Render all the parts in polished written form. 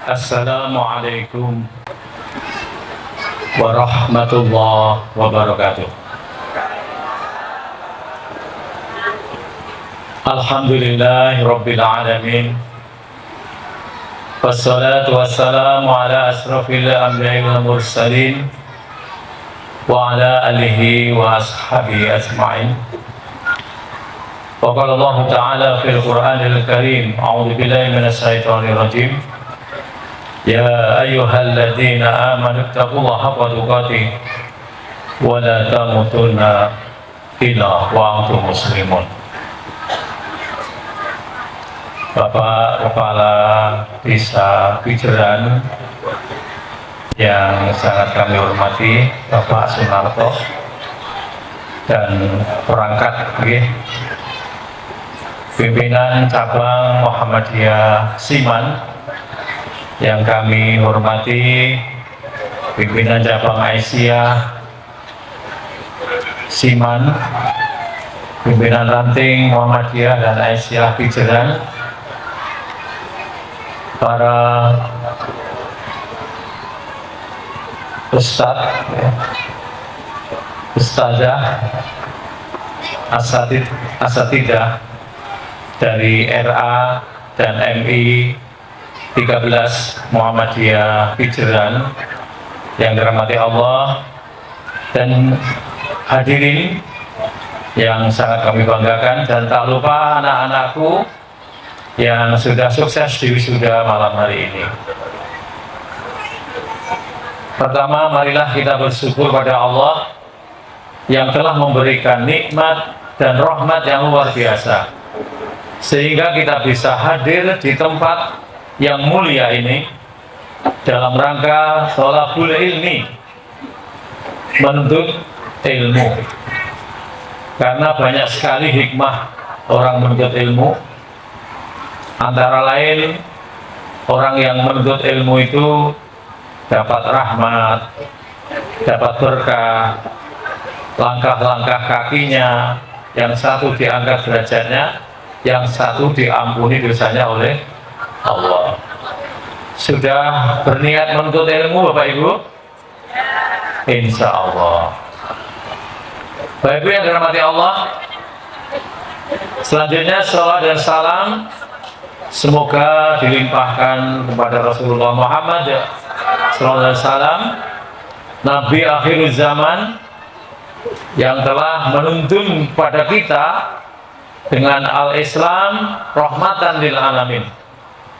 Assalamualaikum warahmatullahi wabarakatuh. Alhamdulillahi rabbil alamin. Wassalatu wassalamu ala asrafil anbiya'i wal mursalin wa ala alihi wa ashabihi ajma'in. Wa qala Allah ta'ala fil Qur'anil Karim, a'udzu billahi minasy syaithanir rajim. Ya ayyuhalladzina amanu taqullaha haqqa tuqatih wa la tamutunna illa wa antum muslimun. Bapak Kepala Desa Pijeran yang sangat kami hormati, Bapak Sunarto dan perangkat pimpinan cabang Muhammadiyah Siman yang kami hormati, pimpinan cabang Aisyah Siman, pimpinan ranting Muhammadiyah dan Aisyah Pijeran, para ustadz, ustadzah, asatidah dari RA dan MI 13 Muhammadiyah Pijeran yang dirahmati Allah, dan hadirin yang sangat kami banggakan, dan tak lupa anak-anakku yang sudah sukses di wisuda malam hari ini. Pertama, marilah kita bersyukur pada Allah yang telah memberikan nikmat dan rahmat yang luar biasa, sehingga kita bisa hadir di tempat yang mulia ini dalam rangka thalabul ilmi, menuntut ilmu. Karena banyak sekali hikmah orang menuntut ilmu. Antara lain, orang yang menuntut ilmu itu dapat rahmat, dapat berkah, langkah-langkah kakinya, yang satu diangkat derajatnya, yang satu diampuni dosanya oleh Allah. Sudah berniat menuntut ilmu Bapak Ibu? Insya Allah. Bapak Ibu yang dirahmati Allah, selanjutnya salawat dan salam semoga dilimpahkan kepada Rasulullah Muhammad SAW, Nabi akhir zaman yang telah menuntun pada kita dengan al-Islam rahmatan lil alamin.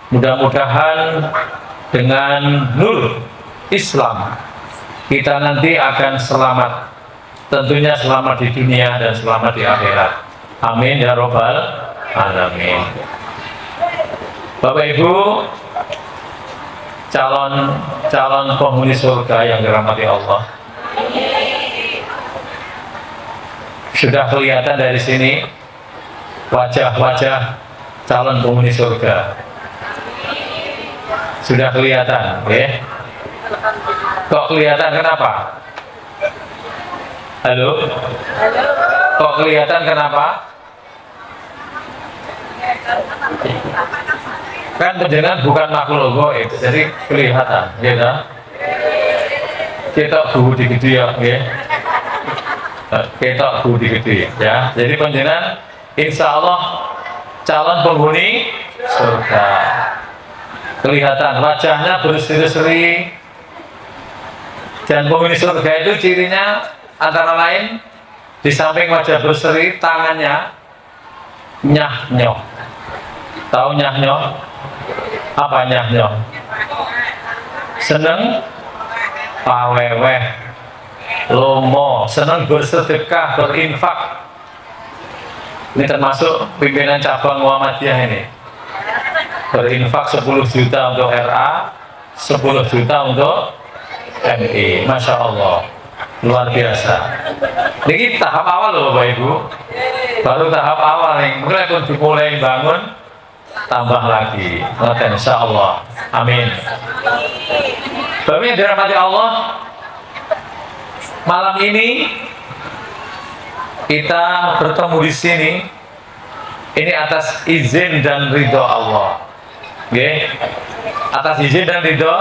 Mudah-mudahan dengan nur Islam kita nanti akan selamat, tentunya selamat di dunia dan selamat di akhirat. Amin ya robbal alamin. Bapak Ibu, calon penghuni surga yang dirahmati Allah, sudah kelihatan dari sini wajah-wajah calon penghuni surga. Sudah kelihatan, ya? Kok kelihatan kenapa? Halo? Kok kelihatan kenapa? Kan penjenengan bukan makhluk gaib, jadi kelihatan, gitu. Kita budi gede ya, kita budi gede, ya. Jadi penjenengan, insya Allah calon penghuni surga. Kelihatan wajahnya berseri-seri, dan penghuni surga itu cirinya antara lain di samping wajah berseri, tangannya nyah-nyoh. Tahu nyah-nyoh? Apa nyah-nyoh? Seneng paweweh, lomo, seneng bersedekah, berinfak. Ini termasuk pimpinan cabang Muhammadiyah ini. Berinfak 10 juta untuk RA, 10 juta untuk MI. Masya Allah, luar biasa. Ini tahap awal loh Bapak Ibu, baru tahap awal nih. Mulai pun dimulai bangun, tambah lagi, insya Allah. Amin. Bapak yang dirahmati Allah, malam ini kita bertemu di sini ini atas izin dan ridho Allah. Nggih. Atas izin dan ridho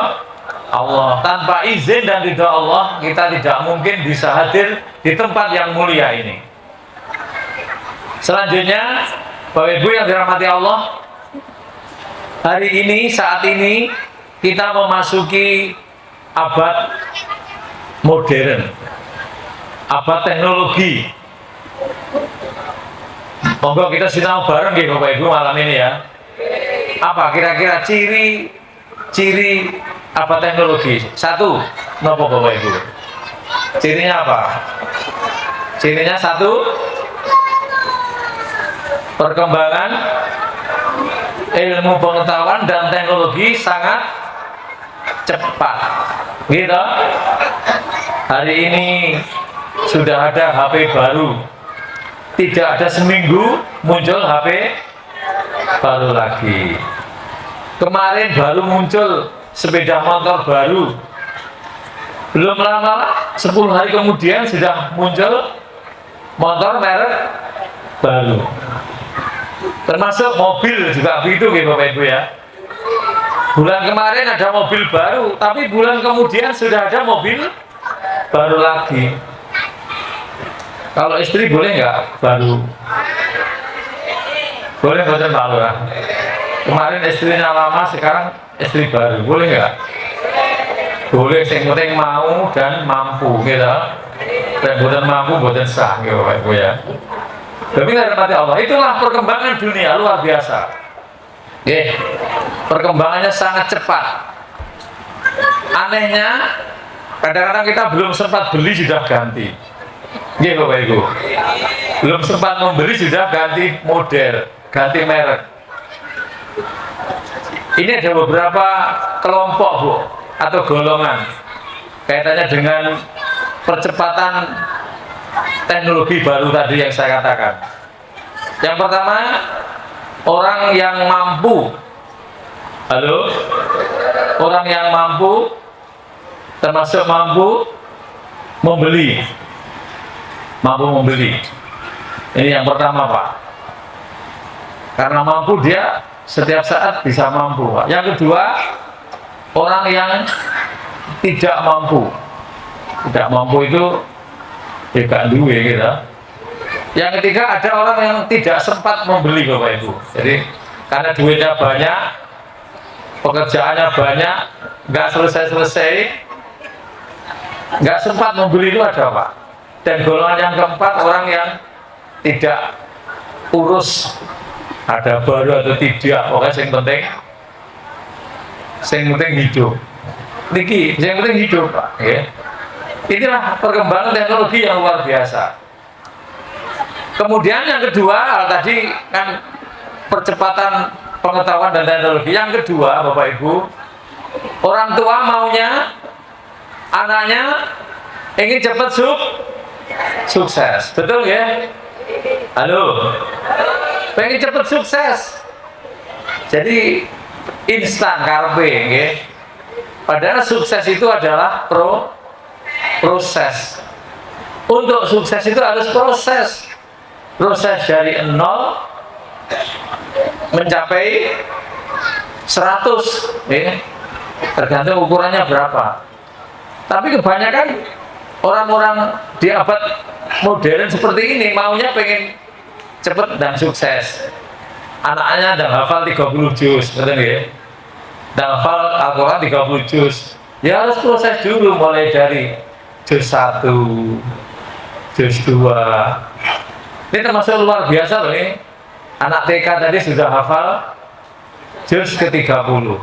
Allah. Tanpa izin dan ridho Allah, kita tidak mungkin bisa hadir di tempat yang mulia ini. Selanjutnya, Bapak Ibu yang dirahmati Allah, hari ini, saat ini kita memasuki abad modern, abad teknologi. Monggo kita sinau bareng ya Bapak Ibu malam ini ya. Apa kira-kira ciri abad teknologi? Satu, napa Bapak Ibu? Cirinya apa? Cirinya satu, perkembangan ilmu pengetahuan dan teknologi sangat cepat. Gitu. Hari ini sudah ada HP baru. Tidak ada seminggu muncul HP baru lagi. Kemarin baru muncul sepeda motor baru. Belum lama, 10 hari kemudian sudah muncul motor merek baru. Termasuk mobil juga begitu ya Bapak Ibu ya. Bulan kemarin ada mobil baru, tapi bulan kemudian sudah ada mobil baru lagi. Kalau istri boleh nggak baru? Boleh boten Pak Lurah? Kemarin istrinya lama, sekarang istri baru, boleh nggak? Boleh, yang penting mau dan mampu, gitu. Dan boten mampu, boten sah, gitu Bapak Ibu ya. Tapi nggak dapat Allah. Itulah perkembangan dunia luar biasa. Perkembangannya sangat cepat. Anehnya, kadang-kadang kita belum sempat beli sudah ganti. Bapak Ibu, belum sempat membeli sudah ganti model, ganti merek. Ini ada beberapa kelompok Bu, atau golongan kaitannya dengan percepatan teknologi baru tadi yang saya katakan. Yang pertama, orang yang mampu. Halo? Orang yang mampu, termasuk mampu membeli. Mampu membeli. Ini yang pertama Pak. Karena mampu dia setiap saat bisa mampu Pak. Yang kedua, orang yang tidak mampu. Tidak mampu itu tidak duwe gitu. Yang ketiga, ada orang yang tidak sempat membeli Bapak Ibu. Jadi karena duitnya banyak, pekerjaannya banyak, nggak selesai-selesai, nggak sempat membeli itu ada Pak. Dan golongan yang keempat, orang yang tidak urus ada baru atau tidak, pokoknya yang penting hidup. Niki, yang penting hidup Pak. Ya. Inilah perkembangan teknologi yang luar biasa. Kemudian yang kedua, tadi kan percepatan pengetahuan dan teknologi. Yang kedua, Bapak Ibu, orang tua maunya anaknya ingin cepat sukses, betul ya? Halo, pengen cepat sukses. Jadi instan karpe, ya? Padahal sukses itu adalah proses. Untuk sukses itu harus proses dari 0 mencapai 100, ya? Tergantung ukurannya berapa. Tapi kebanyakan orang-orang di abad modern seperti ini maunya pengen cepat dan sukses. Anaknya udah hafal 30 juz, betul ya? Udah hafal Al-Quran 30 juz. Ya harus proses dulu, mulai dari juz 1, juz 2. Ini termasuk luar biasa loh ini. Anak TK tadi sudah hafal juz ke-30.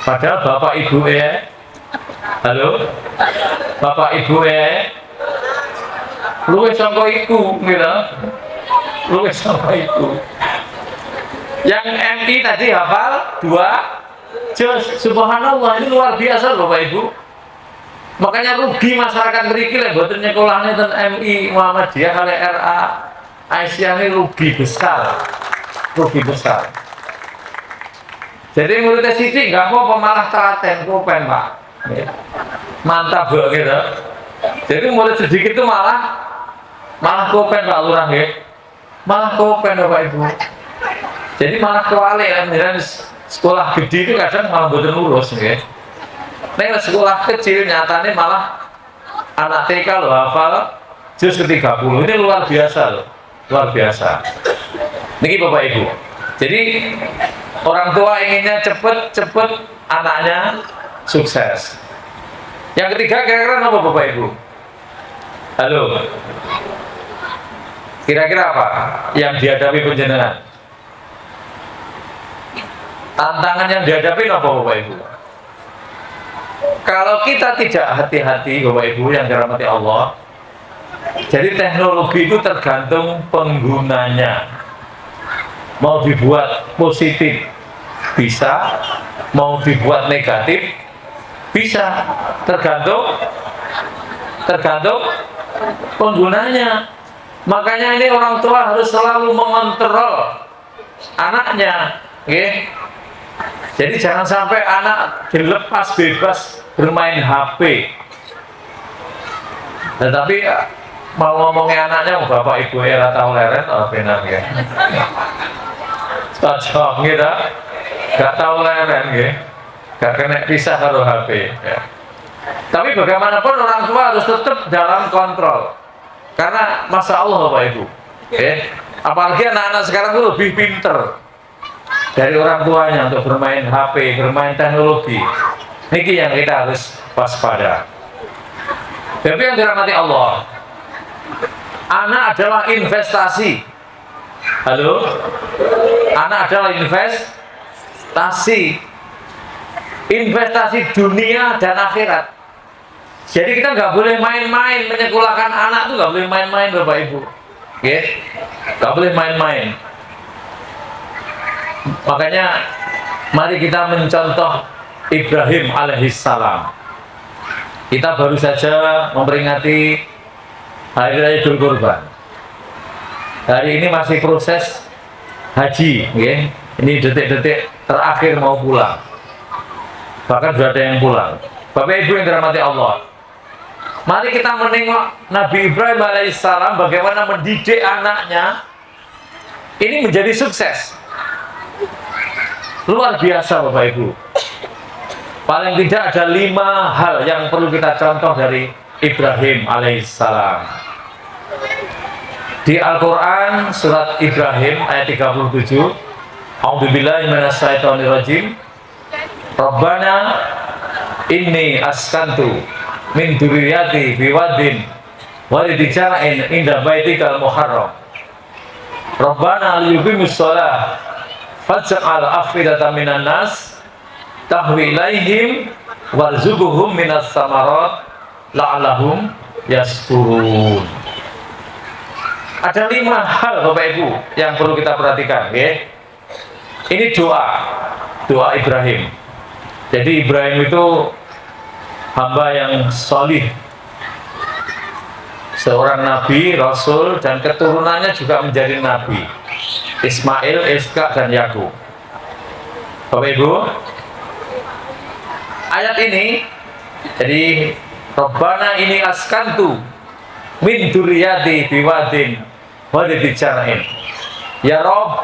Padahal Bapak Ibu halo? Bapak Ibu luwih sangka iku, gitu. Luwih sangka iku. Yang MI tadi hafal 2 juz. Subhanallah, ini luar biasa loh Bapak Ibu. Makanya rugi masyarakat mriki lek mboten nyekolahne ten MI Muhammadiyah kali RA Aisyah ini rugi besar. Rugi besar. Jadi muridnya sidik nggak apa-apa, malah telaten kopen Pak. Mantap Bu gitu. Jadi murid sedikit itu malah kopen Pak Lurah ya. Malah kopen Bapak Ibu. Jadi malah kewali Sekolah gede itu kadang malah boten lurus nggih. Nek sekolah kecil nyatane malah anak TK loh hafal juz ke-30. Ini luar biasa loh. Luar biasa. Niki Bapak Ibu. Jadi orang tua inginnya cepet anaknya sukses. Yang ketiga kira-kira apa Bapak Ibu? Halo. Kira-kira apa yang dihadapi panjenengan? Tantangan yang dihadapi apa Bapak Ibu? Kalau kita tidak hati-hati Bapak Ibu yang dirahmati Allah, jadi teknologi itu tergantung penggunanya. Mau dibuat positif bisa, mau dibuat negatif bisa, tergantung penggunanya. Makanya ini orang tua harus selalu mengontrol anaknya, okay? Jadi jangan sampai anak dilepas bebas bermain HP. Tetapi mau ngomongin anaknya, bapak ibu ya tahu leren, benar ya. Cocok gitu, gak tahu leren ya, gak kena pisah kalau HP. Ya. Tapi bagaimanapun orang tua harus tetap dalam kontrol, karena masya Allah bapak ibu. Apalagi anak-anak sekarang itu lebih pinter dari orang tuanya untuk bermain HP, bermain teknologi. Niki yang kita harus waspada. Tapi yang dirahmati Allah, anak adalah investasi. Halo, anak adalah investasi dunia dan akhirat. Jadi kita nggak boleh main-main menyekolahkan anak tuh, nggak boleh main-main Bapak Ibu. Oke, nggak boleh main-main. Makanya mari kita mencontoh Ibrahim alaihissalam. Kita baru saja memperingati Hari Raya Idul Kurban. Hari ini masih proses haji, okay? Ini detik-detik terakhir mau pulang. Bahkan sudah ada yang pulang. Bapak Ibu yang dirahmati Allah, mari kita menengok Nabi Ibrahim alaihissalam bagaimana mendidik anaknya ini menjadi sukses. Luar biasa Bapak Ibu. Paling tidak ada 5 hal yang perlu kita contoh dari Ibrahim alaihissalam. Di Al-Quran surat Ibrahim ayat 37, A'udzubillahi minasyaitonirrajim. Rabbana inni askantu min dzurriyyati biwadin walidin jar'in inda baitikal muharram. Rabbana liyuqimus shalah faj'al afidatan minan nas tahwi ilaihim warzuqhum minas samarat la'allahum yashkurun. Ada 5 hal Bapak Ibu yang perlu kita perhatikan, ya. Ini doa Ibrahim. Jadi Ibrahim itu hamba yang solih, seorang nabi, rasul, dan keturunannya juga menjadi nabi. Ismail, Ishak, dan Yakub. Bapak Ibu, ayat ini, jadi Rabbana ini askantu min dzurriyyati biwadin walidin jar'in. Ya Rob,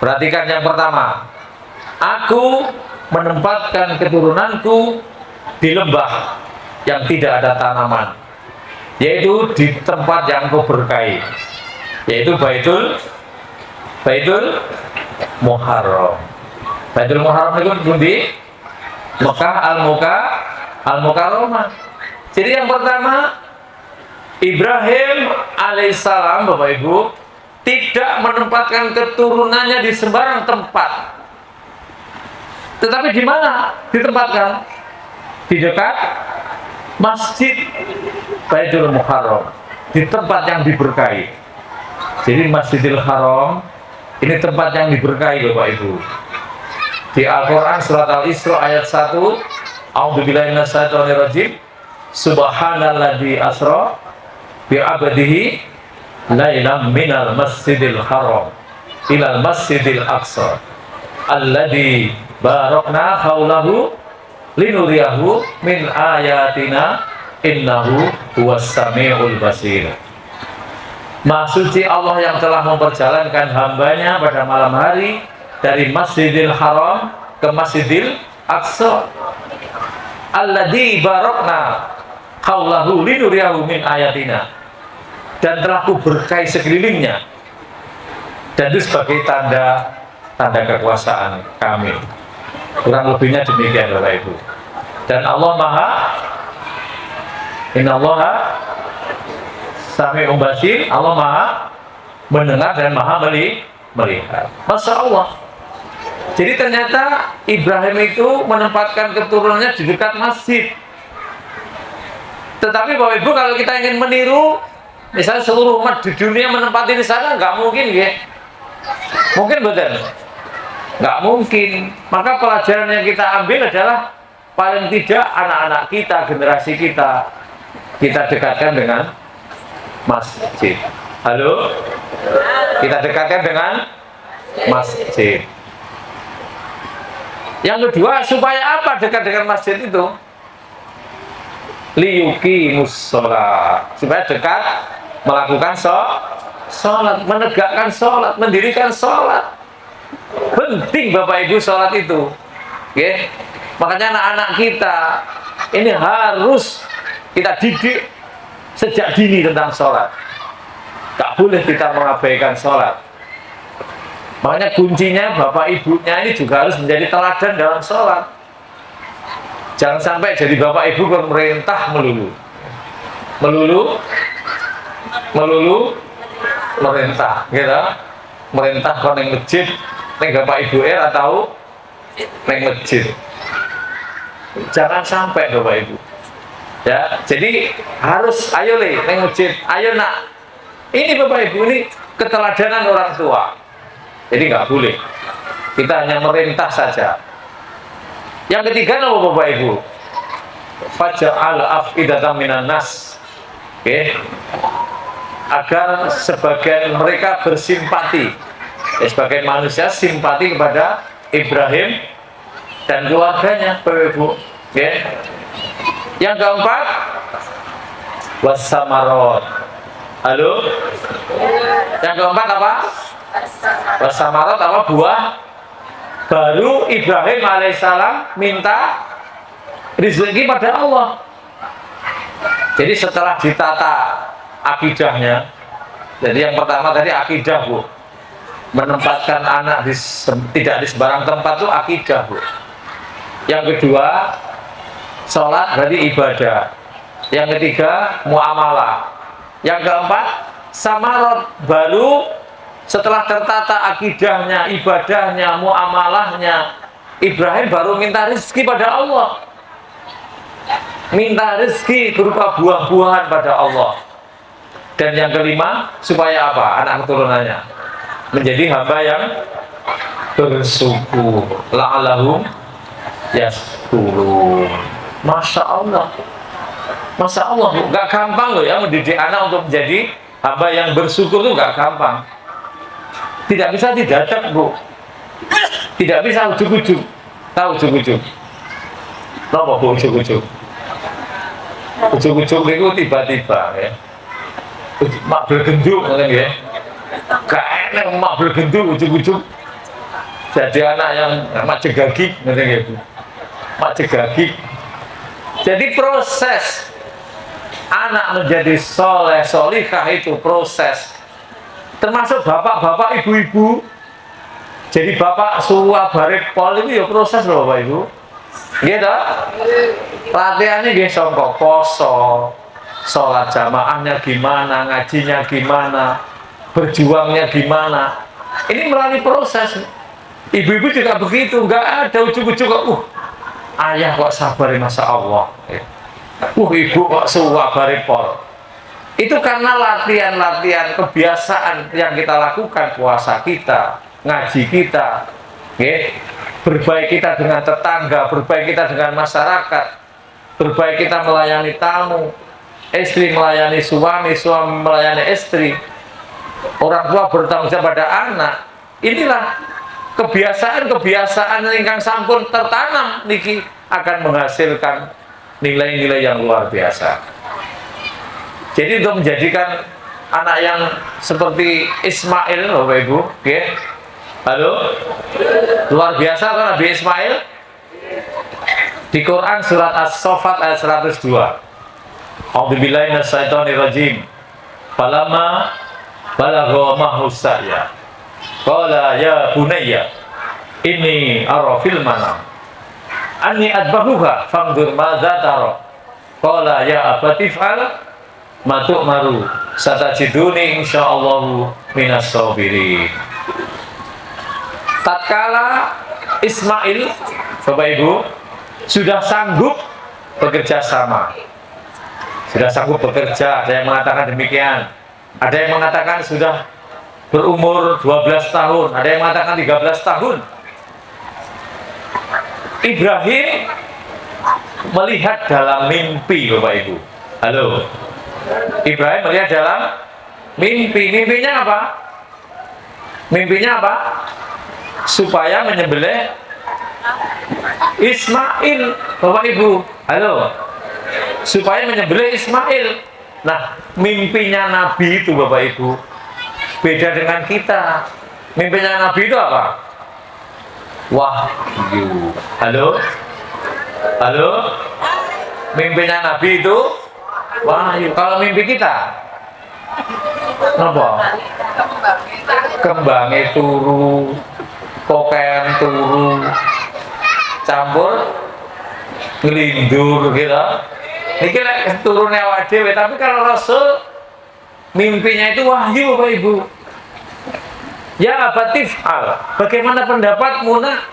perhatikan yang pertama, aku menempatkan keturunanku di lembah yang tidak ada tanaman, yaitu di tempat yang kau berkahi, yaitu Baitul Muharram. Baitul Muharram itu di Mekah Al-Mukarramah. Jadi yang pertama, Ibrahim alaihissalam Bapak Ibu tidak menempatkan keturunannya di sembarang tempat. Tetapi di mana ditempatkan? Di dekat Masjid Baitul Muharram, di tempat yang diberkahi. Jadi Masjidil Haram ini tempat yang diberkahi Bapak Ibu. Di Al-Quran surat Al-Isra ayat 1, A'udzubillahi minasyaitonirrajim. Subhanalladzi asra bi 'abdihi lailan minal masjidil haram ilal masjidil aqsa alladzi barakna haulahu linuriyahu min ayatina innahu huwas samiul basir. Maha suci Allah yang telah memperjalankan hambanya pada malam hari dari Masjidil Haram ke Masjidil Aqsa alladzi barakna haulahu linuriyahu min ayatina, dan telah kuberkahi sekelilingnya, dan itu sebagai tanda kekuasaan kami. Kurang lebihnya demikian Bapak Ibu. Dan Allah Maha, innallaha sami'un basir, Allah Maha mendengar dan Maha melihat. Masya Allah. Jadi ternyata Ibrahim itu menempatkan keturunannya di dekat masjid. Tetapi Bapak Ibu, kalau kita ingin meniru misalnya seluruh umat di dunia menempati di sana, nggak mungkin ya. Mungkin betul? Nggak mungkin. Maka pelajaran yang kita ambil adalah paling tidak anak-anak kita, generasi kita dekatkan dengan masjid. Halo? Kita dekatkan dengan masjid. Yang kedua, supaya apa dekat dengan masjid itu? Liyuqimus sholat, supaya dekat melakukan sholat, menegakkan sholat, mendirikan sholat. Penting Bapak Ibu sholat itu, okay? Makanya anak-anak kita ini harus kita didik sejak dini tentang sholat. Tak boleh kita mengabaikan sholat. Makanya kuncinya Bapak Ibunya ini juga harus menjadi teladan dalam sholat. Jangan sampai jadi Bapak Ibu pemerintah melulu merintah, gitu. Merintah kon neng masjid, neng Bapak Ibu atau neng masjid. Jangan sampai Bapak Ibu. Ya, jadi harus ayo neng masjid, ayo nak. Ini Bapak Ibu, ini keteladanan orang tua. Jadi nggak boleh. Kita hanya merintah saja. Yang ketiga apa Bapak Ibu? Faj'al af'idatan minan nas. Oke. Agar sebagian mereka bersimpati. Sebagian manusia simpati kepada Ibrahim dan keluarganya, Bapak Ibu. Oke. Yang keempat, wasamarot. Halo? Yang keempat apa? Wasamarot apa? Buah. Baru Ibrahim alaihissalam minta rezeki pada Allah. Jadi setelah ditata akidahnya, jadi yang pertama tadi akidah, Bu. Menempatkan anak tidak di sembarang tempat itu akidah, Bu. Yang kedua, sholat berarti ibadah. Yang ketiga, muamalah. Yang keempat, samarot. Baru setelah tertata akidahnya, ibadahnya, muamalahnya, Ibrahim baru minta rezeki pada Allah. Minta rezeki berupa buah-buahan pada Allah. Dan yang kelima, supaya apa? Anak keturunannya menjadi hamba yang bersyukur. La'allahum yashkurun. Masya Allah. Masya Allah, nggak gampang loh ya mendidik anak untuk menjadi hamba yang bersyukur, itu nggak gampang. Tidak bisa didadak, Bu. Tidak bisa ujuk-ujuk. Tahu ujuk-ujuk? Tahu Bu ujuk-ujuk? Ujuk-ujuk itu tiba-tiba ya. Mak bergenduk ya. Gak enak mak bergenduk ujuk-ujuk. Jadi anak yang mak cegagik, ya, Bu. Mak cegagik. Jadi proses anak menjadi soleh, solihah itu proses. Termasuk bapak-bapak, ibu-ibu. Jadi bapak suwa barep pol itu ya proses loh Bapak Ibu. Gitu. Latihannya dia songkok poso, sholat jamaahnya gimana, ngajinya gimana, berjuangnya gimana. Ini melalui proses. Ibu-ibu juga begitu, nggak ada ujuk-ujuk kok. Ayah kok sabar, Masya Allah. Ibu kok suwa barep pol. Itu karena latihan-latihan kebiasaan yang kita lakukan, puasa kita, ngaji kita, berbaik kita dengan tetangga, berbaik kita dengan masyarakat, berbaik kita melayani tamu, istri melayani suami, suami melayani istri, orang tua bertanggung jawab pada anak. Inilah kebiasaan-kebiasaan yang sampun tertanam niki akan menghasilkan nilai-nilai yang luar biasa. Jadi untuk menjadikan anak yang seperti Ismail, Bapak Ibu, Halo? Luar biasa kan Nabi Ismail? Di Quran surat As-Saffat ayat 102. A'udzubillahi minasyaitonirrajim. Falamma balagha ma'hu sa'ya. Qala ya bunayya inni ara fil manam anni adbahuha fanzur madza tara. Qala ya abati fa'al ma tu'maru satajiduni insyaallahu minas sabirin. Tatkala Ismail, Bapak Ibu, sudah sanggup bekerja sama, sudah sanggup bekerja, ada yang mengatakan demikian, ada yang mengatakan sudah berumur 12 tahun, ada yang mengatakan 13 tahun. Ibrahim melihat dalam mimpi, Bapak Ibu. Halo. Ibrahim melihat dalam mimpi. Mimpinya apa? Mimpinya apa? Supaya menyembelih Ismail, Bapak Ibu. Halo. Supaya menyembelih Ismail. Nah, mimpinya Nabi itu, Bapak Ibu, beda dengan kita. Mimpinya Nabi itu apa? Wahyu. Halo. Halo. Mimpinya Nabi itu wahyu. Kalau mimpi kita apa? Kembangnya turu, koken turu, campur ngelindur gitu. Ini lek turune awak dhewe, tapi kalau Rasul mimpinya itu wahyu, Bapak Ibu. Ya abatif al, bagaimana pendapatmu nak?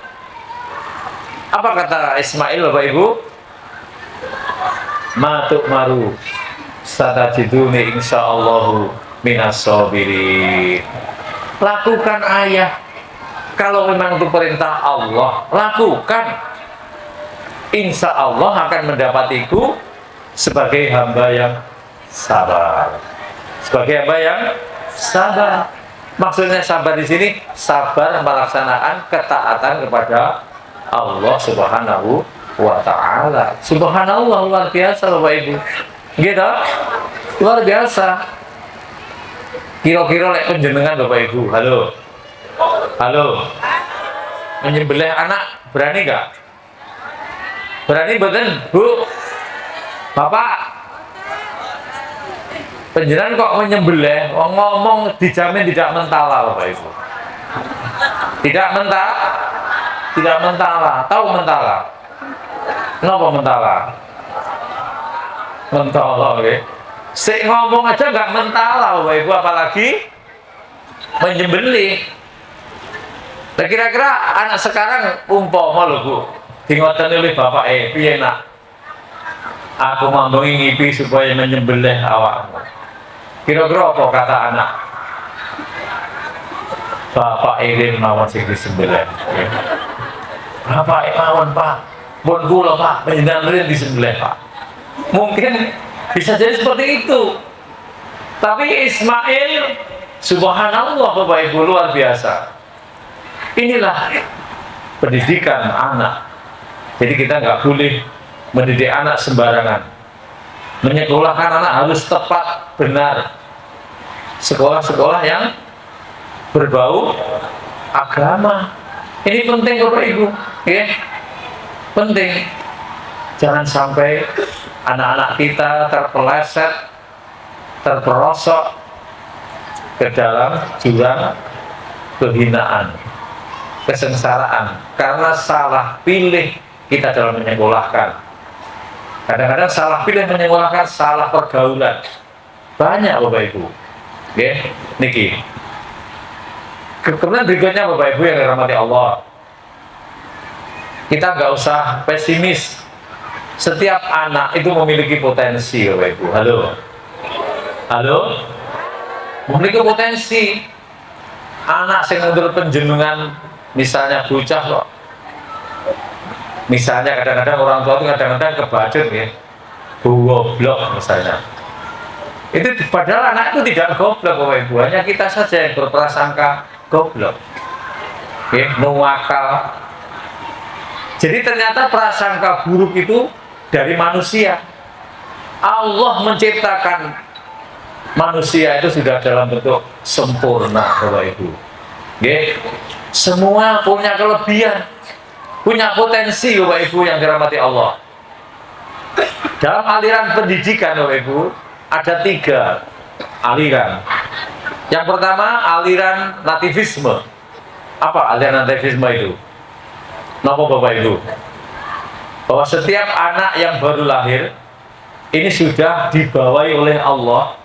Apa kata Ismail, Bapak Ibu? Matuk maru satajiduni insyaallahu minas sabirin. Lakukan ayah. Kalau memang itu perintah Allah, lakukan. Insya Allah akan mendapatiku sebagai hamba yang sabar. Sebagai hamba yang sabar. Maksudnya sabar di sini, sabar melaksanakan ketaatan kepada Allah Subhanahu wa Ta'ala. Subhanallah, luar biasa Bapak Ibu. Gitu? Luar biasa. Kira-kira lek penjenengan Bapak Ibu. Halo. Halo. Menyembelih anak berani nggak? Berani betul, Bu? Bapak? Penjenengan kok menyembelih, ngomong dijamin tidak mentala, Bapak Ibu. Tidak mentala, tidak mentala. Tahu mentala? Kenapa mentala? Mentala, oke. Si ngomong aja nggak mentala, Bapak Ibu, apalagi menyembelih. Nah, kira-kira anak sekarang umpama lho, Bu, dingoten oleh bapak piye nak? Aku mambangi ngipi supaya menyembelih awakmu. Kira-kira apa kata anak? Bapak Irin mawon sing disembelih. Bapak mawon, Pak. Pun kula, Pak, panjenengan Irin disembelih, Pak. Mungkin bisa jadi seperti itu. Tapi Ismail, subhanallah Bapak Ibu, luar biasa. Inilah pendidikan anak. Jadi kita nggak boleh mendidik anak sembarangan. Menyekolahkan anak harus tepat, benar. Sekolah-sekolah yang berbau agama. Ini penting Bapak Ibu, ya. Penting. Jangan sampai anak-anak kita terpeleset, terperosok ke dalam jurang kehinaan, kesengsaraan karena salah pilih kita dalam menyekolahkan. Kadang-kadang salah pilih menyekolahkan, salah pergaulan. Banyak Bapak Ibu. Oke, niki. Kemudian berikutnya Bapak Ibu yang dirahmati Allah. Kita nggak usah pesimis. Setiap anak itu memiliki potensi, Bapak Ibu. Halo. Halo. Memiliki potensi. Anak sing menurut penjenengan misalnya bocah kok. Misalnya kadang-kadang orang tua itu kadang-kadang kebacut ya. Goblok misalnya. Itu padahal anak itu tidak goblok Bapak Ibu, hanya kita saja yang berprasangka goblok. Ya, nuwakal. Jadi ternyata prasangka buruk itu dari manusia. Allah menciptakan manusia itu sudah dalam bentuk sempurna Bapak Ibu. Nggih. Semua punya kelebihan, punya potensi Bapak Ibu yang dirahmati Allah. Dalam aliran pendidikan Bapak Ibu ada 3 aliran. Yang pertama aliran nativisme. Apa aliran nativisme itu? Napa Bapak Ibu? Bahwa setiap anak yang baru lahir ini sudah dibawahi oleh Allah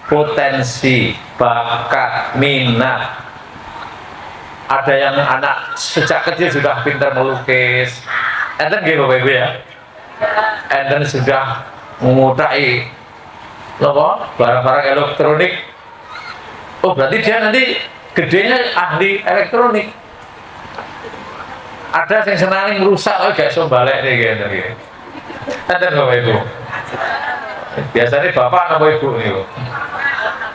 potensi, bakat, minat. Ada yang anak sejak kecil sudah pintar melukis, enten nggih Bapak Ibu ya, enten sudah mengutai barang-barang elektronik. Oh berarti dia nanti gedenya ahli elektronik. Ada yang senang merusak, oh gak iso balik nih gitu. Enten Bapak Ibu. Biasanya bapak atau ibu nih,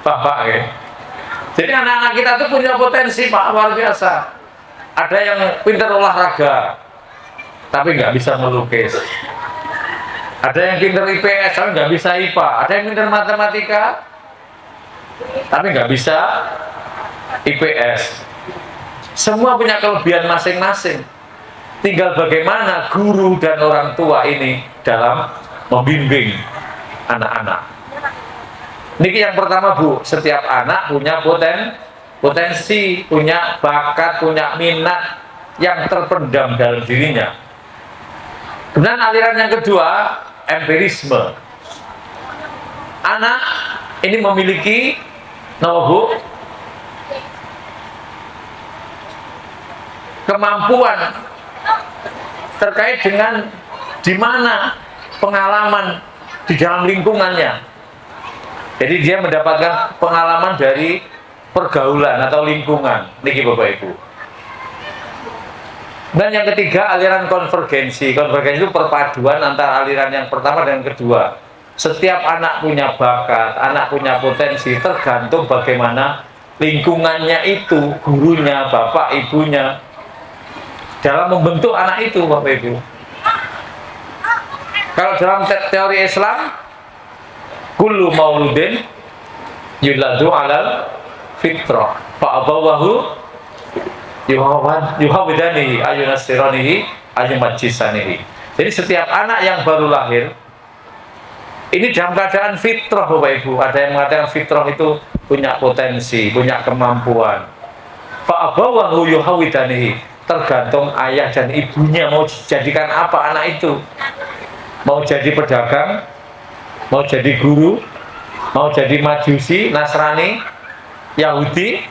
bapak ya. Jadi anak-anak kita tuh punya potensi Pak luar biasa. Ada yang pintar olahraga, tapi nggak bisa melukis. Ada yang pintar IPS, tapi nggak bisa IPA. Ada yang pintar matematika, tapi nggak bisa IPS. Semua punya kelebihan masing-masing. Tinggal bagaimana guru dan orang tua ini dalam membimbing anak-anak. Niki yang pertama Bu, setiap anak punya potensi, punya bakat, punya minat yang terpendam dalam dirinya. Kemudian aliran yang kedua, empirisme. Anak ini memiliki Bu, kemampuan terkait dengan di mana pengalaman di dalam lingkungannya. Jadi dia mendapatkan pengalaman dari pergaulan atau lingkungan. Niki Bapak Ibu. Dan yang ketiga aliran konvergensi. Konvergensi itu perpaduan antara aliran yang pertama dan yang kedua. Setiap anak punya bakat, anak punya potensi, tergantung bagaimana lingkungannya itu, gurunya, bapak, ibunya dalam membentuk anak itu Bapak Ibu. Kalau dalam teori Islam, kullu mauludin yuladu alal fitrah fa abawahu yuhawidanihi ayunasiranihi ayumajisanihi. Jadi setiap anak yang baru lahir ini dalam keadaan fitrah Bapak Ibu. Ada yang mengatakan fitrah itu punya potensi, punya kemampuan. Fa abawahu yuhawidanihi, tergantung ayah dan ibunya mau dijadikan apa anak itu. Mau jadi pedagang, mau jadi guru, mau jadi majusi, Nasrani, Yahudi.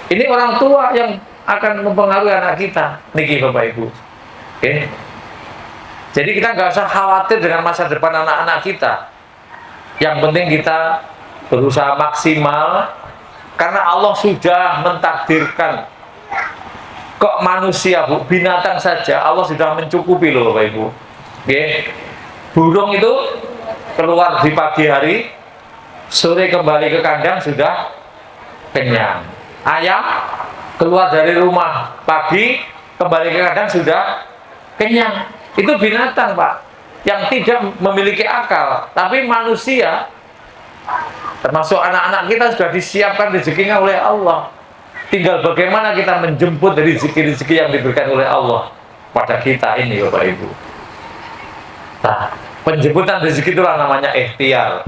Ini orang tua yang akan mempengaruhi anak kita. Niki Bapak Ibu. Oke. Jadi kita nggak usah khawatir dengan masa depan anak-anak kita. Yang penting kita berusaha maksimal karena Allah sudah mentakdirkan. Kok manusia Bu, binatang saja Allah sudah mencukupi loh Bapak Ibu. Oke. Burung itu keluar di pagi hari, sore kembali ke kandang sudah kenyang. Ayam keluar dari rumah pagi, kembali ke kandang sudah kenyang. Itu binatang Pak, yang tidak memiliki akal. Tapi manusia, termasuk anak-anak kita sudah disiapkan rezekinya oleh Allah. Tinggal bagaimana kita menjemput dari rezeki-rezeki yang diberikan oleh Allah pada kita ini Bapak Ibu. Nah, penjemputan rezeki itulah namanya ikhtiar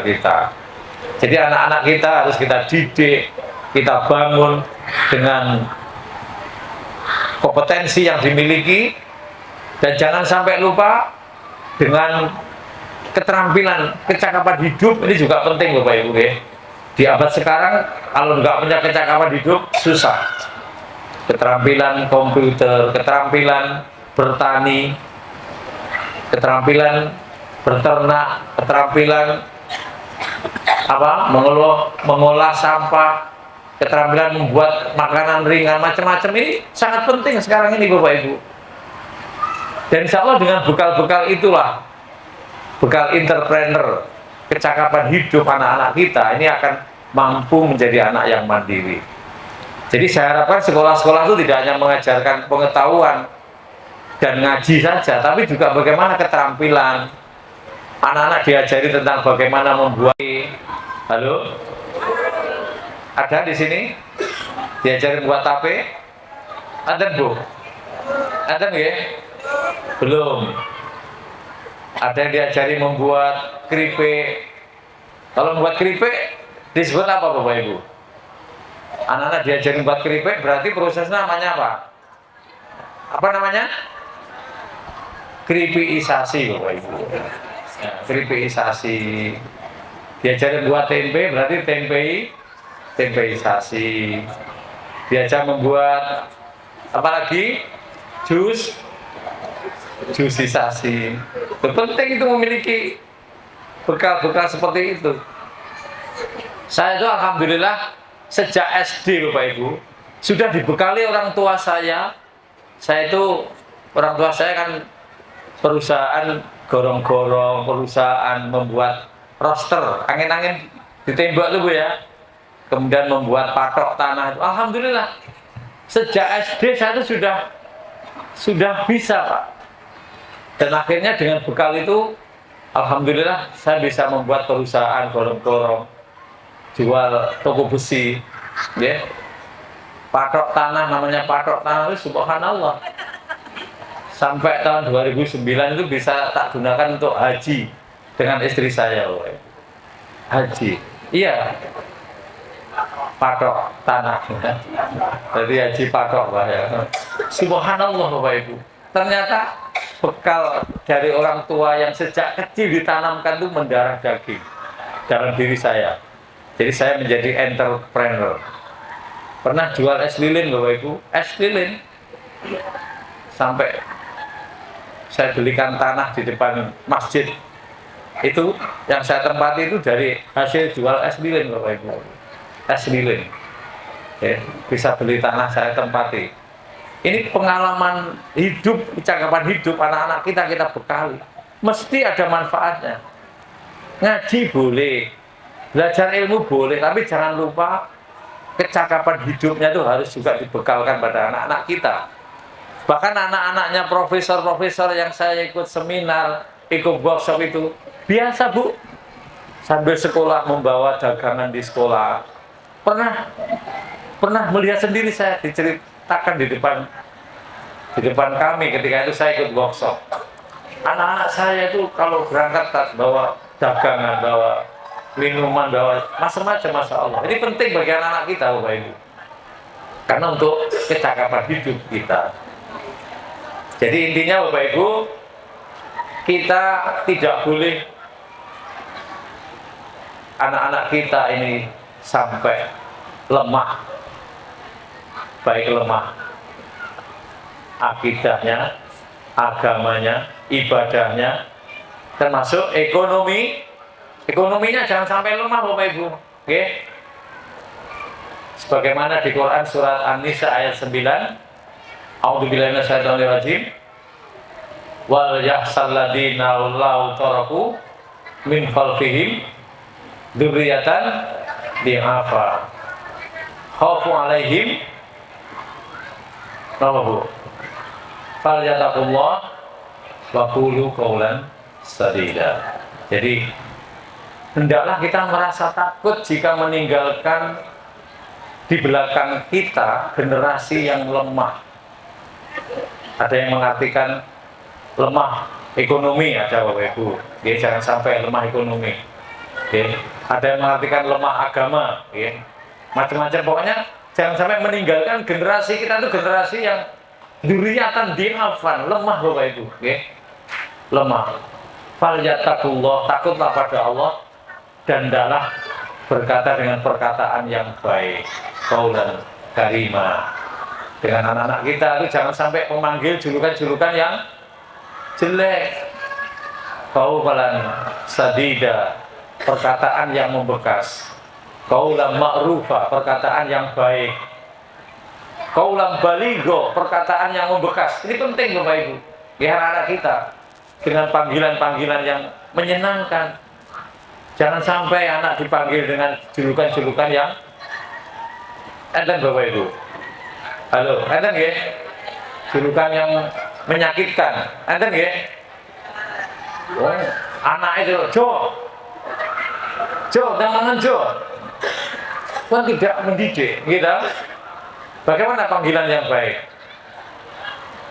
kita. Jadi anak-anak kita harus kita didik, kita bangun dengan kompetensi yang dimiliki, dan jangan sampai lupa dengan keterampilan, kecakapan hidup. Ini juga penting Bapak Ibu ya. Di abad sekarang kalau nggak punya kecakapan hidup susah. Keterampilan komputer, keterampilan bertani, keterampilan berternak, keterampilan mengolah sampah, keterampilan membuat makanan ringan, macam-macam ini sangat penting sekarang ini Bapak Ibu. Dan insya Allah dengan bekal-bekal itulah, bekal entrepreneur, kecakapan hidup anak-anak kita ini akan mampu menjadi anak yang mandiri. Jadi saya harapkan sekolah-sekolah itu tidak hanya mengajarkan pengetahuan dan ngaji saja, tapi juga bagaimana keterampilan. Anak-anak diajari tentang bagaimana membuat. Halo? Ada di sini? Diajarin buat tape? Ada bu? Ada ya? Belum. Ada yang diajari membuat keripik. Kalau membuat keripik disebut apa Bapak Ibu? Anak-anak diajarin buat keripik berarti prosesnya namanya apa? Apa namanya? Keripikisasi Bapak Ibu. Ya, keripikisasi. Diajarin buat tempe berarti tempeisasi. Diajar membuat apa lagi? Jusisasi. Penting itu memiliki bekal-bekal seperti itu. Saya itu alhamdulillah sejak SD Bapak Ibu sudah dibekali orang tua saya. Saya itu orang tua saya kan perusahaan gorong-gorong, perusahaan membuat roster, angin-angin ditembak tuh Bu ya. Kemudian membuat patok tanah itu. Alhamdulillah sejak SD saya itu sudah bisa Pak. Dan akhirnya dengan bekal itu alhamdulillah saya bisa membuat perusahaan gorong-gorong, jual toko besi, ya. Patok tanah, namanya patok tanah itu subhanallah. Sampai tahun 2009 itu bisa tak gunakan untuk haji dengan istri saya, haji. Iya. Patok tanah. Jadi haji patok Pak ya. Subhanallah Bapak Ibu. Ternyata bekal dari orang tua yang sejak kecil ditanamkan itu mendarah daging dalam diri saya. Jadi saya menjadi entrepreneur. Pernah jual es lilin Bapak Ibu, es lilin. Sampai saya belikan tanah di depan masjid. Itu yang saya tempati itu dari hasil jual es lilin Bapak Ibu. Es lilin. Ya, bisa beli tanah saya tempati. Ini pengalaman hidup, kecakapan hidup anak-anak kita bekali. Mesti ada manfaatnya. Ngaji boleh, belajar ilmu boleh, tapi jangan lupa kecakapan hidupnya itu harus juga dibekalkan pada anak-anak kita. Bahkan anak-anaknya profesor-profesor yang saya ikut seminar, ikut workshop itu biasa Bu, sambil sekolah membawa dagangan di sekolah. Pernah melihat sendiri, saya diceritakan di depan kami ketika itu saya ikut workshop. Anak-anak saya itu kalau berangkat bawa dagangan, bawa minuman, bawa macam-macam, masya Allah. Ini penting bagi anak-anak kita Bapak Ibu, karena untuk kecakapan hidup kita. Jadi intinya Bapak Ibu, kita tidak boleh anak-anak kita ini sampai lemah, baik lemah akidahnya, agamanya, ibadahnya, termasuk ekonominya jangan sampai lemah Bapak Ibu. Oke? Sebagaimana di Quran surat An-Nisa ayat 9, A'udzubillahi minasyaitonir rajim. Wal yahsal ladina law taraku min khalfihim dzurriyyatan di'afa khaufu alaihim nawahu falyataqullah wa qulu qawlan sadida. Jadi hendaklah kita merasa takut jika meninggalkan di belakang kita generasi yang lemah. Ada yang mengartikan lemah ekonomi, ada Bapak Ibu. Oke, jangan sampai lemah ekonomi. Oke. Ada yang mengartikan lemah agama, ya. Macam-macam, pokoknya jangan sampai meninggalkan generasi kita itu generasi yang dzurriyyatan di'afan, lemah Bapak Ibu, ya. Lemah. Falyattaqullah, takutlah pada Allah dan hendaklah berkata dengan perkataan yang baik, qaulan karima. Dengan anak-anak kita itu jangan sampai memanggil julukan-julukan yang jelek, qaulan sadida, perkataan yang membekas, qaulan ma'rufa, perkataan yang baik, qaulan baligho, perkataan yang membekas. Ini penting Bapak Ibu di anak-anak kita, dengan panggilan-panggilan yang menyenangkan. Jangan sampai anak dipanggil dengan julukan-julukan yang enten Bapak Ibu. Halo, enten ya? Julukan yang menyakitkan, enten ya? Oh, anak itu, Jo, jangan Jo, kan tidak mendidik, gitu. Bagaimana panggilan yang baik?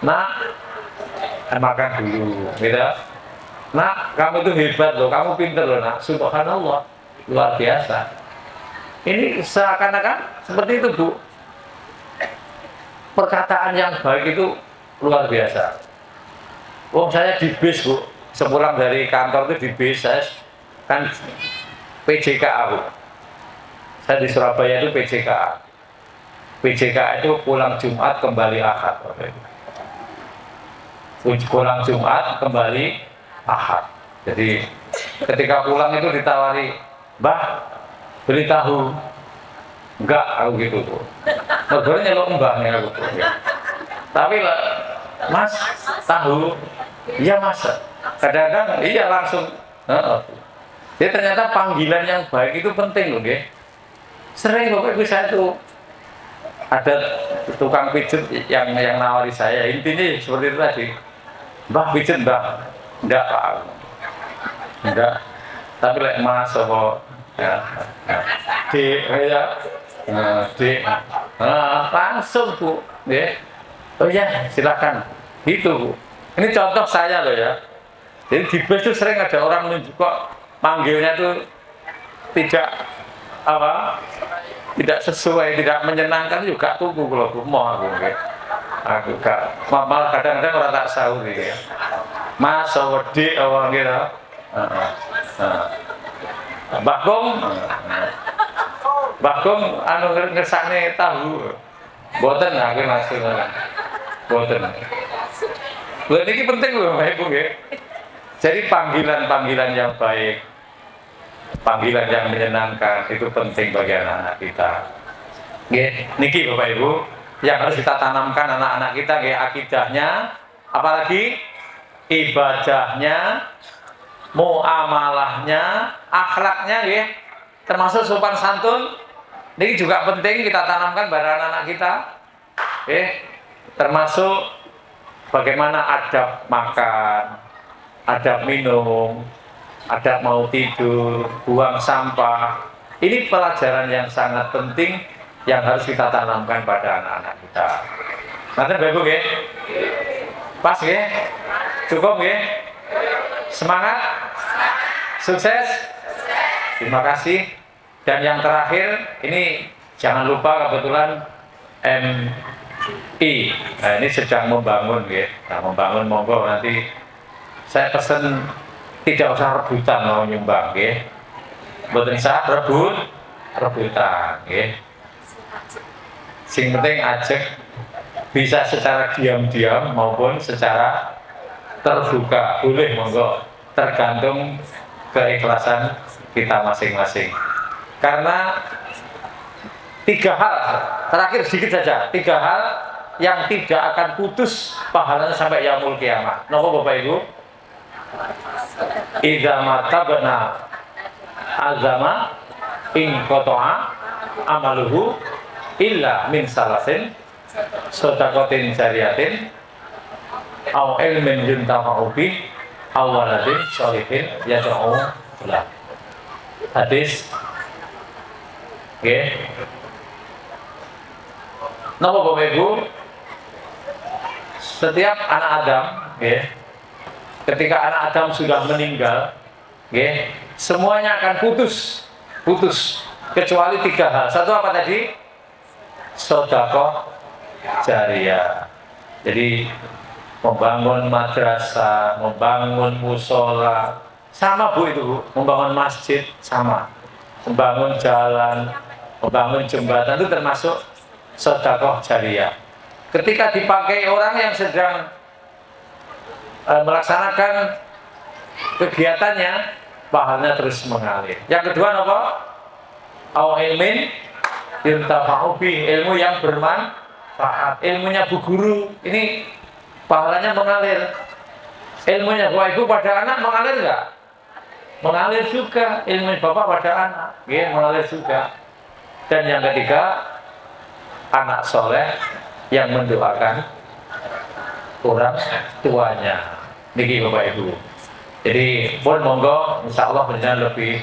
Nak, makan dulu, gitu. Nak, kamu itu hebat loh, kamu pinter loh, nak. Subhanallah, luar biasa. Ini seakan-akan seperti itu, Bu. Perkataan yang baik itu luar biasa. Oh, saya di bis, Bu. Sepulang dari kantor itu di bis, saya kan PJKA, Bu. Saya di Surabaya itu PJKA. PJKA itu pulang Jumat kembali Ahad. Pulang Jumat kembali Ahad. Jadi ketika pulang itu ditawari, "Mbah, beli tahu." Enggak, aku gitu tuh. Mergonya nyelok mbahnya aku tuh. Tapi lah, Mas, tahu? Iya Mas. Kadang-kadang iya langsung. Jadi ternyata panggilan yang baik itu penting loh, nggih. Sering Bapak Ibu saya tuh ada tukang pijet yang nawari saya. Intinya seperti itu tadi. Mbah pijet, Mbah. Enggak, Pak. Enggak. Tapi lek Mas apa ya. Dik ya. Dik. Langsung Bu, nggih. Oh iya, silakan. Gitu, Bu. Ini contoh saya loh ya. Jadi di bus itu sering ada orang menunjuk kok manggilnya tuh tidak apa? Tidak sesuai, tidak menyenangkan juga tunggu kalau aku mau aku nggih. Aku gak malah kadang-kadang orang tak sahur iki ya. Mas wedi apa gitu. Bagong anu ngersakne tahu. Mboten aku langsung. Mboten. Lha niki penting lho Bapak Ibu nggih. Jadi panggilan-panggilan yang baik, panggilan yang menyenangkan itu penting bagi anak-anak kita. Nggih, niki Bapak Ibu yang harus kita tanamkan anak-anak kita nggih, akidahnya, apalagi ibadahnya, muamalahnya, akhlaknya nggih, termasuk sopan santun. Niki juga penting kita tanamkan pada anak-anak kita. Termasuk bagaimana adab makan, adab minum, adab mau tidur, buang sampah. Ini pelajaran yang sangat penting yang harus kita tanamkan pada anak-anak kita. Nanti Bapak Ibu nggih? Pas nggih? Cukup nggih? Semangat? Sukses? Terima kasih. Dan yang terakhir, ini jangan lupa kebetulan MI. Nah, ini sedang membangun nggih. Nah, membangun monggo nanti saya pesen tidak usah rebutan mau nyumbang nggih. Mboten usah rebutan nggih. Sing penting ajek bisa secara diam-diam maupun secara terbuka, boleh monggo, tergantung keikhlasan kita masing-masing. Karena 3 hal terakhir sedikit saja, 3 hal yang tidak akan putus pahalanya sampai yaumul kiamah. Napa Bapak Ibu? Idza matabna azama in qata'a amaluhu illa min salasin shadaqatin jariyatin aw ilmin yuntafa'u bih aw waladin sholihin yad'u lahu. Hadis nggih. Napa Bapak Ibu? Setiap anak Adam nggih, ketika anak Adam sudah meninggal nggih, semuanya akan putus kecuali 3 hal. Satu apa tadi? Sedekah jariyah. Jadi membangun madrasah, membangun musola, sama Bu itu Bu, membangun masjid sama, membangun jalan, membangun jembatan itu termasuk sedekah jariyah. Ketika dipakai orang yang sedang melaksanakan kegiatannya, pahalanya terus mengalir. Yang kedua apa? Au ilmin yuntafa'u bih, ilmu yang bermanfaat. Ilmunya Bu Guru ini pahalanya mengalir. Ilmunya Bapak Ibu pada anak mengalir enggak? Mengalir juga. Ilmu Bapak pada anak, ya, mengalir juga. Dan yang ketiga, anak soleh yang mendoakan orang tuanya. Niki Bapak Ibu. Jadi pun monggo, insya Allah benar lebih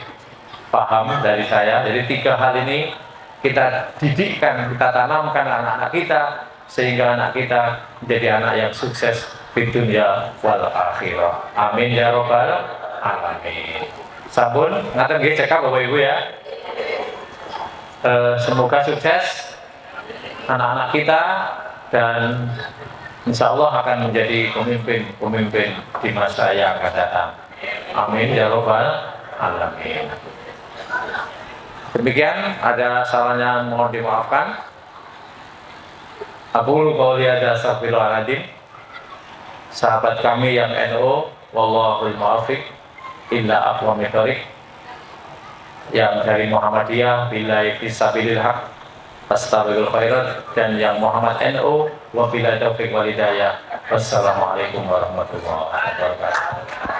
paham dari saya. Jadi 3 hal ini kita didikkan, kita tanamkan anak-anak kita sehingga anak kita menjadi anak yang sukses di dunia wal akhirah. Amin ya robbal alamin. Sampun ngaten nggih cekap Bapak Ibu ya. Semoga sukses anak-anak kita dan insya Allah akan menjadi pemimpin di masa yang akan datang. Amin ya robbal alamin. Demikian, ada salahnya mohon dimaafkan. Aqulu qouli hadza astaghfirullahaladzim. Sahabat kami yang NU, wallahul muwaffiq illa aqwamit thoriq. Yang dari Muhammadiyah billahi fisabilil haq astaghfirul khairat, dan yang Muhammad NU wa billahi taufiq wal hidayah. Wassalamualaikum warahmatullahi wabarakatuh.